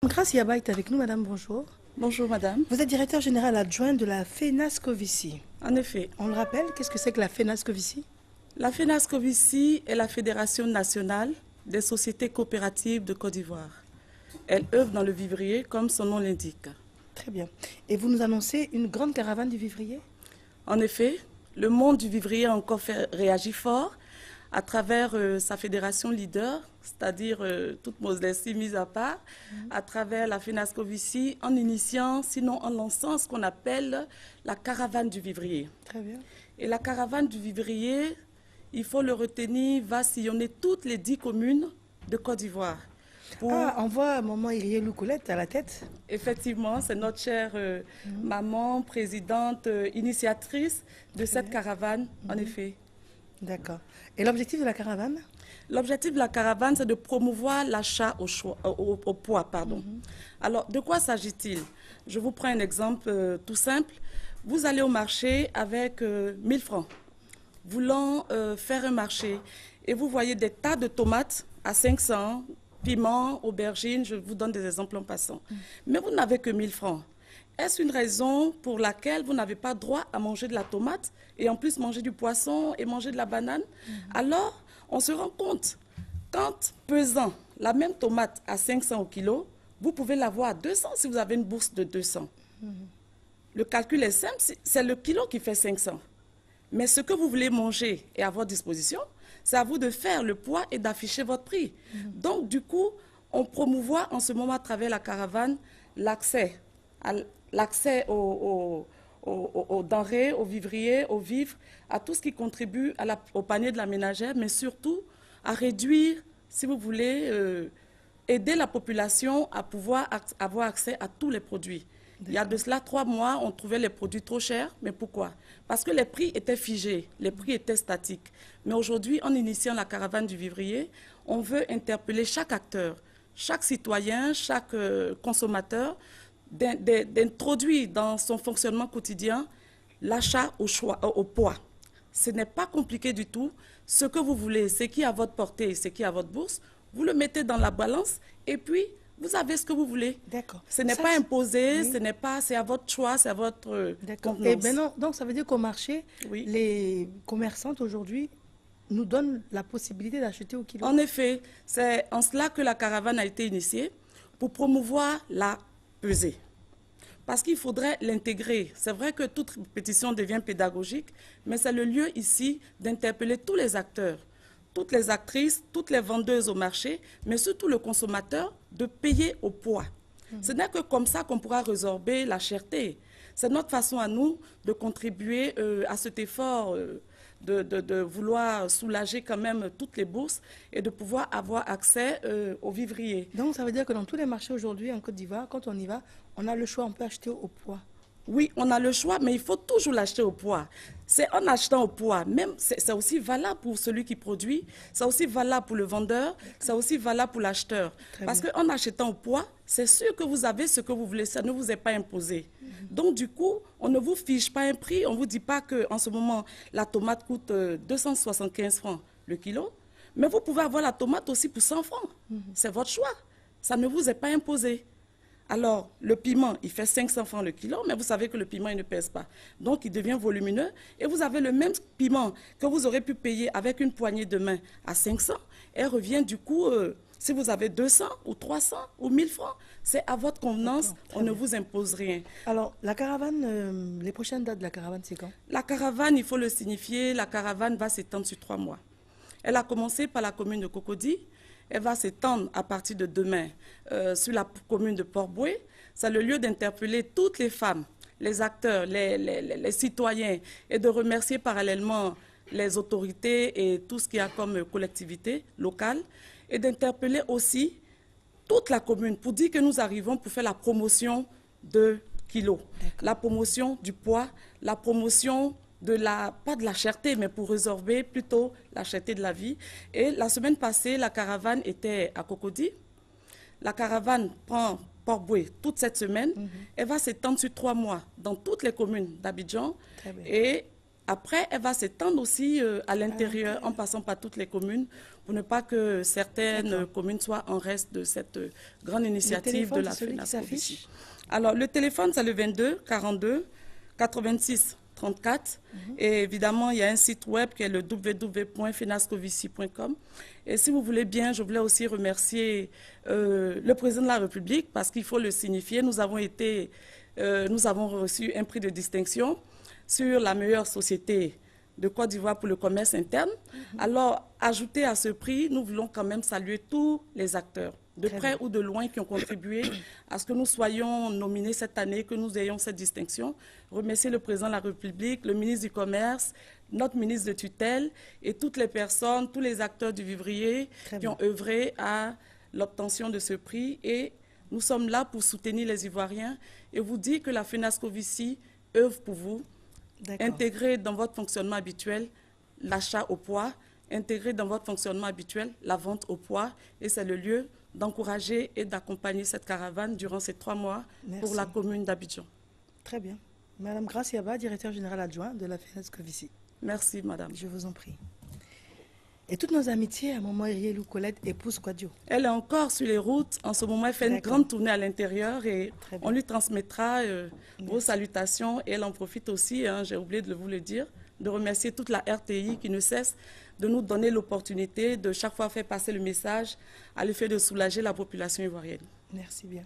Grace Yaba est avec nous, madame, bonjour. Bonjour madame. Vous êtes directeur général adjoint de la FENASCOVICI. En effet. On le rappelle, qu'est-ce que c'est que la FENASCOVICI? La FENASCOVICI est la Fédération nationale des sociétés coopératives de Côte d'Ivoire. Elle œuvre dans le vivrier comme son nom l'indique. Très bien. Et vous nous annoncez une grande caravane du vivrier? En effet, le monde du vivrier a encore réagi fort à travers sa fédération leader, c'est-à-dire toute modestie mise à part, à travers la FENASCOVICI, en initiant, sinon en lançant ce qu'on appelle la caravane du vivrier. Très bien. Et la caravane du vivrier, il faut le retenir, va sillonner toutes les 10 communes de Côte d'Ivoire. Ah, on voit maman Irie Loukoulette à la tête. Effectivement, c'est notre chère maman, présidente, initiatrice de cette caravane, en effet. D'accord. Et l'objectif de la caravane? L'objectif de la caravane, c'est de promouvoir l'achat au poids. Pardon. Alors, de quoi s'agit-il? Je vous prends un exemple tout simple. Vous allez au marché avec 1000 francs, voulant faire un marché, et vous voyez des tas de tomates à 500, piments, aubergines, je vous donne des exemples en passant. Mais vous n'avez que 1000 francs. Est-ce une raison pour laquelle vous n'avez pas droit à manger de la tomate et en plus manger du poisson et manger de la banane? Alors, on se rend compte, quand pesant la même tomate à 500 au kilo, vous pouvez l'avoir à 200 si vous avez une bourse de 200. Le calcul est simple, c'est le kilo qui fait 500. Mais ce que vous voulez manger et à votre disposition, c'est à vous de faire le poids et d'afficher votre prix. Donc, du coup, on promouvoit en ce moment à travers la caravane l'accès aux denrées, aux vivriers, aux vivres, à tout ce qui contribue au panier de la ménagère, mais surtout à réduire, si vous voulez, aider la population à pouvoir avoir accès à tous les produits. Il y a de cela 3 mois, on trouvait les produits trop chers. Mais pourquoi? Parce que les prix étaient figés, les prix étaient statiques. Mais aujourd'hui, en initiant la caravane du vivrier, on veut interpeller chaque acteur, chaque citoyen, chaque consommateur, d'introduire dans son fonctionnement quotidien l'achat au poids. Ce n'est pas compliqué du tout. Ce que vous voulez, ce qui est à votre portée, ce qui est à votre bourse, vous le mettez dans la balance et puis vous avez ce que vous voulez. D'accord. Ce n'est pas imposé, oui. c'est à votre choix, c'est à votre contenance. Et ben non, donc ça veut dire qu'au marché, Oui. les commerçantes aujourd'hui nous donnent la possibilité d'acheter au kilo. En effet, c'est en cela que la caravane a été initiée, pour promouvoir la pesée. Parce qu'il faudrait l'intégrer. C'est vrai que toute pétition devient pédagogique, mais c'est le lieu ici d'interpeller tous les acteurs, toutes les actrices, toutes les vendeuses au marché, mais surtout le consommateur, de payer au poids. Ce n'est que comme ça qu'on pourra résorber la cherté. C'est notre façon à nous de contribuer à cet effort de vouloir soulager quand même toutes les bourses et de pouvoir avoir accès aux vivriers. Donc ça veut dire que dans tous les marchés aujourd'hui en Côte d'Ivoire, quand on y va, on a le choix, on peut acheter au poids. Oui, on a le choix, mais il faut toujours l'acheter au poids. C'est en achetant au poids, même c'est aussi valable pour celui qui produit, c'est aussi valable pour le vendeur, c'est aussi valable pour l'acheteur. Parce qu'en achetant au poids, c'est sûr que vous avez ce que vous voulez, ça ne vous est pas imposé. Donc du coup, on ne vous fiche pas un prix, on ne vous dit pas qu'en ce moment, la tomate coûte 275 francs le kilo, mais vous pouvez avoir la tomate aussi pour 100 francs. C'est votre choix, ça ne vous est pas imposé. Alors, le piment, il fait 500 francs le kilo, mais vous savez que le piment, il ne pèse pas. Donc, il devient volumineux. Et vous avez le même piment que vous aurez pu payer avec une poignée de main à 500. Et revient du coup, si vous avez 200 ou 300 ou 1000 francs, c'est à votre convenance, on ne vous impose rien. Alors, la caravane, les prochaines dates de la caravane, c'est quand? La caravane, il faut le signifier, la caravane va s'étendre sur 3 mois. Elle a commencé par la commune de Cocody. Elle va s'étendre à partir de demain sur la commune de Port-Bouët. C'est le lieu d'interpeller toutes les femmes, les acteurs, les citoyens et de remercier parallèlement les autorités et tout ce qu'il y a comme collectivité locale et d'interpeller aussi toute la commune pour dire que nous arrivons pour faire la promotion de kilos, la promotion du poids, la promotion pas de la cherté, mais pour résorber plutôt la cherté de la vie. Et la semaine passée, la caravane était à Cocody. La caravane prend Port-Bouët toute cette semaine. Elle va s'étendre sur 3 mois dans toutes les communes d'Abidjan. Et Après, elle va s'étendre aussi à l'intérieur, en passant par toutes les communes, pour ne pas que certaines communes soient en reste de cette grande initiative de la FENASCOVICI. Alors, le téléphone, c'est le 22 42 86 34. Et évidemment, il y a un site web qui est le www.fenascovici.com. Et si vous voulez bien, je voulais aussi remercier le président de la République, parce qu'il faut le signifier. Nous avons reçu un prix de distinction sur la meilleure société de Côte d'Ivoire pour le commerce interne. Alors, ajouté à ce prix, nous voulons quand même saluer tous les acteurs, de près ou de loin, qui ont contribué à ce que nous soyons nominés cette année, que nous ayons cette distinction. Remercier le président de la République, le ministre du Commerce, notre ministre de tutelle et toutes les personnes, tous les acteurs du vivrier qui ont œuvré à l'obtention de ce prix. Et nous sommes là pour soutenir les Ivoiriens et vous dire que la FENASCOVICI œuvre pour vous. Intégrer dans votre fonctionnement habituel l'achat au poids, intégrer dans votre fonctionnement habituel la vente au poids, et c'est le lieu d'encourager et d'accompagner cette caravane durant ces 3 mois pour la commune d'Abidjan. Très bien. Madame Grace Yaba, directeur général adjoint de la FENASCOVICI. Merci, madame. Je vous en prie. Et toutes nos amitiés à Maman Irielou Colette, épouse Kouadio. Elle est encore sur les routes. En ce moment, elle fait une grande tournée à l'intérieur et on lui transmettra vos salutations. Et elle en profite aussi, j'ai oublié de vous le dire, de remercier toute la RTI qui ne cesse de nous donner l'opportunité de chaque fois faire passer le message à l'effet de soulager la population ivoirienne. Merci bien.